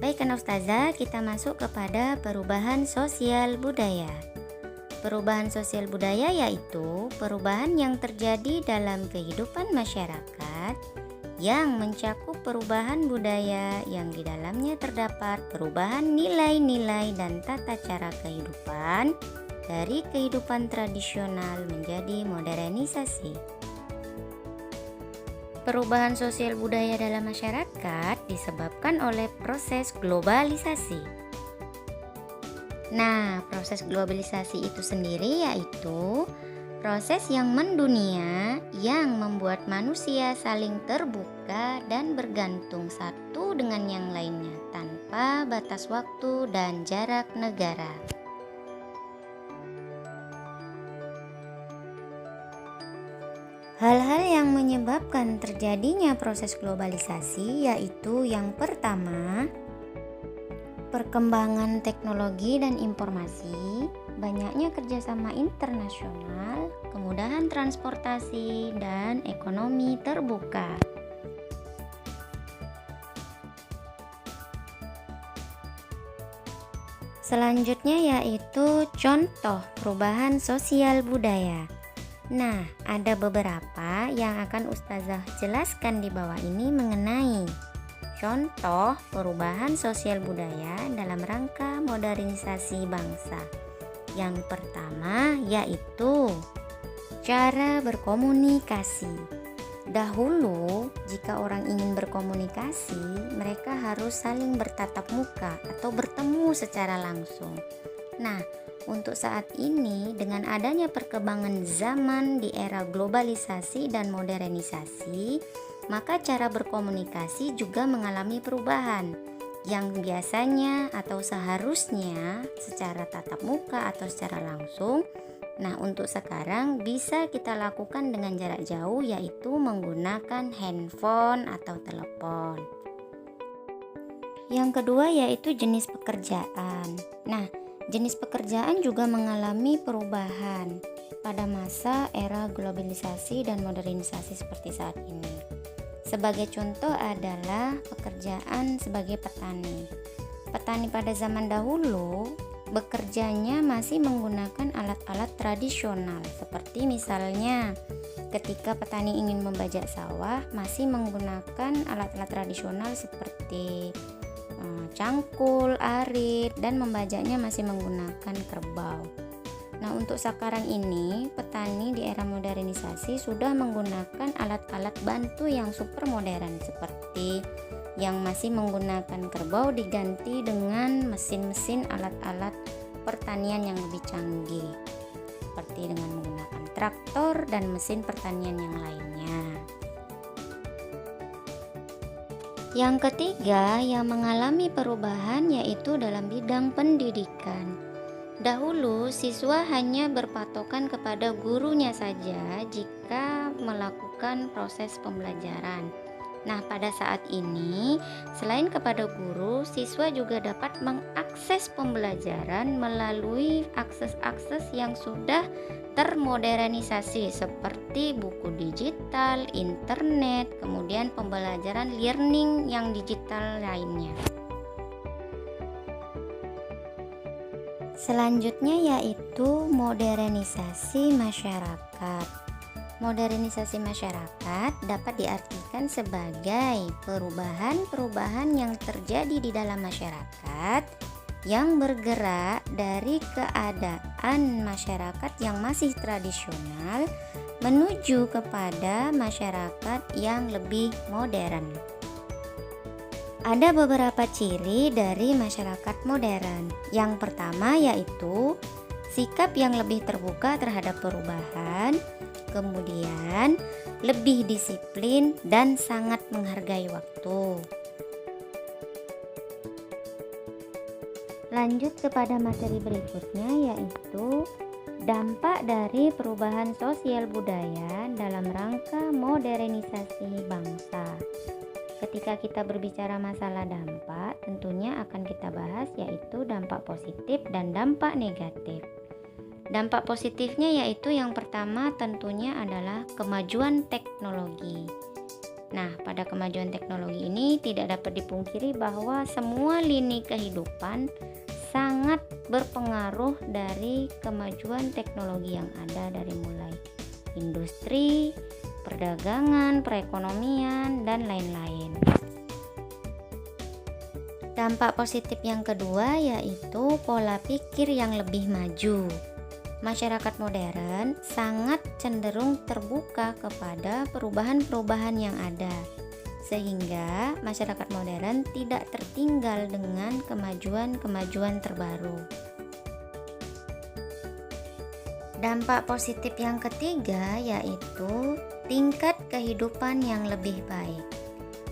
Baikkan Ustazah, kita masuk kepada perubahan sosial budaya. Perubahan sosial budaya yaitu perubahan yang terjadi dalam kehidupan masyarakat yang mencakup perubahan budaya yang di dalamnya terdapat perubahan nilai-nilai dan tata cara kehidupan dari kehidupan tradisional menjadi modernisasi. Perubahan sosial budaya dalam masyarakat disebabkan oleh proses globalisasi. Nah, proses globalisasi itu sendiri yaitu proses yang mendunia yang membuat manusia saling terbuka dan bergantung satu dengan yang lainnya tanpa batas waktu dan jarak negara. Hal-hal yang menyebabkan terjadinya proses globalisasi yaitu yang pertama, perkembangan teknologi dan informasi, banyaknya kerjasama internasional, kemudahan transportasi, dan ekonomi terbuka. Selanjutnya yaitu contoh perubahan sosial budaya. Nah, ada beberapa yang akan Ustazah jelaskan di bawah ini mengenai contoh perubahan sosial budaya dalam rangka modernisasi bangsa. Yang pertama yaitu cara berkomunikasi. Dahulu, jika orang ingin berkomunikasi, mereka harus saling bertatap muka atau bertemu secara langsung. Nah, untuk saat ini, dengan adanya perkembangan zaman di era globalisasi dan modernisasi, maka cara berkomunikasi juga mengalami perubahan yang biasanya atau seharusnya secara tatap muka atau secara langsung. Nah, untuk sekarang bisa kita lakukan dengan jarak jauh, yaitu menggunakan handphone atau telepon. Yang kedua yaitu jenis pekerjaan. Nah, jenis pekerjaan juga mengalami perubahan pada masa era globalisasi dan modernisasi seperti saat ini. Sebagai contoh adalah pekerjaan sebagai petani. Petani pada zaman dahulu bekerjanya masih menggunakan alat-alat tradisional, seperti misalnya ketika petani ingin membajak sawah masih menggunakan alat-alat tradisional seperti cangkul, arit, dan membajaknya masih menggunakan kerbau. Nah, untuk sekarang ini petani di era modernisasi sudah menggunakan alat-alat bantu yang super modern, seperti yang masih menggunakan kerbau diganti dengan mesin-mesin alat-alat pertanian yang lebih canggih, seperti dengan menggunakan traktor dan mesin pertanian yang lainnya. Yang ketiga yang mengalami perubahan yaitu dalam bidang pendidikan. Dahulu siswa hanya berpatokan kepada gurunya saja jika melakukan proses pembelajaran. Nah, pada saat ini selain kepada guru, siswa juga dapat mengakses pembelajaran melalui akses-akses yang sudah termodernisasi seperti buku digital, internet, kemudian pembelajaran learning yang digital lainnya. Selanjutnya yaitu modernisasi masyarakat. Modernisasi masyarakat dapat diartikan sebagai perubahan-perubahan yang terjadi di dalam masyarakat yang bergerak dari keadaan masyarakat yang masih tradisional menuju kepada masyarakat yang lebih modern. Ada beberapa ciri dari masyarakat modern. Yang pertama yaitu sikap yang lebih terbuka terhadap perubahan, kemudian lebih disiplin dan sangat menghargai waktu. Lanjut kepada materi berikutnya yaitu dampak dari perubahan sosial budaya dalam rangka modernisasi bangsa. Ketika kita berbicara masalah dampak, tentunya akan kita bahas yaitu dampak positif dan dampak negatif. Dampak positifnya yaitu yang pertama tentunya adalah kemajuan teknologi. Nah, pada kemajuan teknologi ini tidak dapat dipungkiri bahwa semua lini kehidupan sangat berpengaruh dari kemajuan teknologi yang ada, dari mulai industri, perdagangan, perekonomian, dan lain-lain. Dampak positif yang kedua yaitu pola pikir yang lebih maju. Masyarakat modern sangat cenderung terbuka kepada perubahan-perubahan yang ada, sehingga masyarakat modern tidak tertinggal dengan kemajuan-kemajuan terbaru. Dampak positif yang ketiga yaitu tingkat kehidupan yang lebih baik.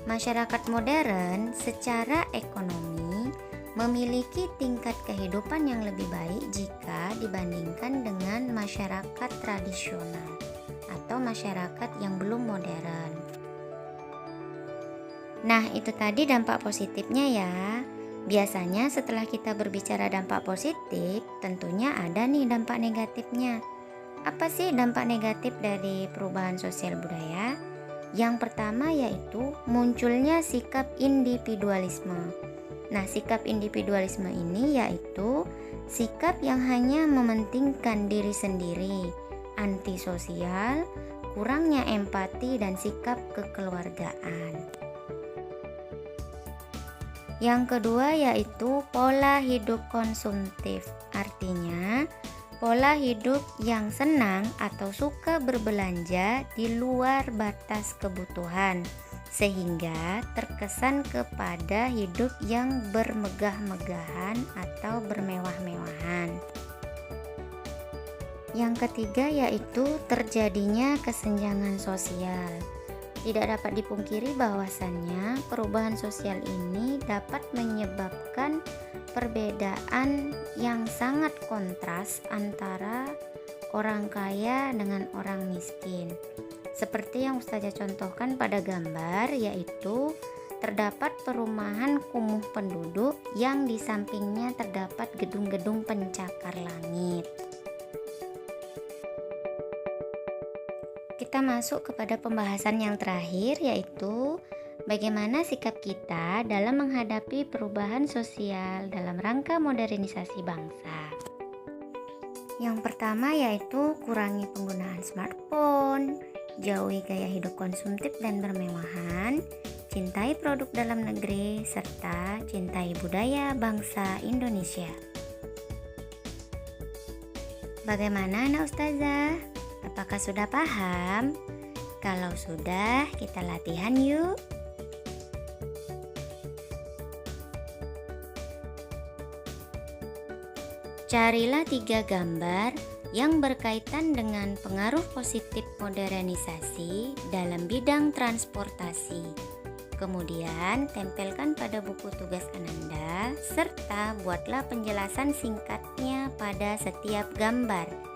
Masyarakat modern secara ekonomi memiliki tingkat kehidupan yang lebih baik jika dibandingkan dengan masyarakat tradisional atau masyarakat yang belum modern. Nah, itu tadi dampak positifnya ya. Biasanya setelah kita berbicara dampak positif, tentunya ada nih dampak negatifnya. Apa sih dampak negatif dari perubahan sosial budaya? Yang pertama yaitu munculnya sikap individualisme. Nah, sikap individualisme ini yaitu sikap yang hanya mementingkan diri sendiri, antisosial, kurangnya empati, dan sikap kekeluargaan. Yang kedua yaitu pola hidup konsumtif. Artinya, pola hidup yang senang atau suka berbelanja di luar batas kebutuhan, sehingga terkesan kepada hidup yang bermegah-megahan atau bermewah-mewahan. Yang ketiga yaitu terjadinya kesenjangan sosial. Tidak dapat dipungkiri bahwasannya perubahan sosial ini dapat menyebabkan perbedaan yang sangat kontras antara orang kaya dengan orang miskin. Seperti yang Ustazah contohkan pada gambar, yaitu terdapat perumahan kumuh penduduk yang di sampingnya terdapat gedung-gedung pencakar langit. Kita masuk kepada pembahasan yang terakhir, yaitu bagaimana sikap kita dalam menghadapi perubahan sosial dalam rangka modernisasi bangsa. Yang pertama yaitu kurangi penggunaan smartphone, jauhi gaya hidup konsumtif dan bermewahan, cintai produk dalam negeri, serta cintai budaya bangsa Indonesia. Bagaimana anak Ustazah? Apakah sudah paham? Kalau sudah, kita latihan yuk. Carilah 3 gambar yang berkaitan dengan pengaruh positif modernisasi dalam bidang transportasi. Kemudian, tempelkan pada buku tugas Ananda, serta buatlah penjelasan singkatnya pada setiap gambar.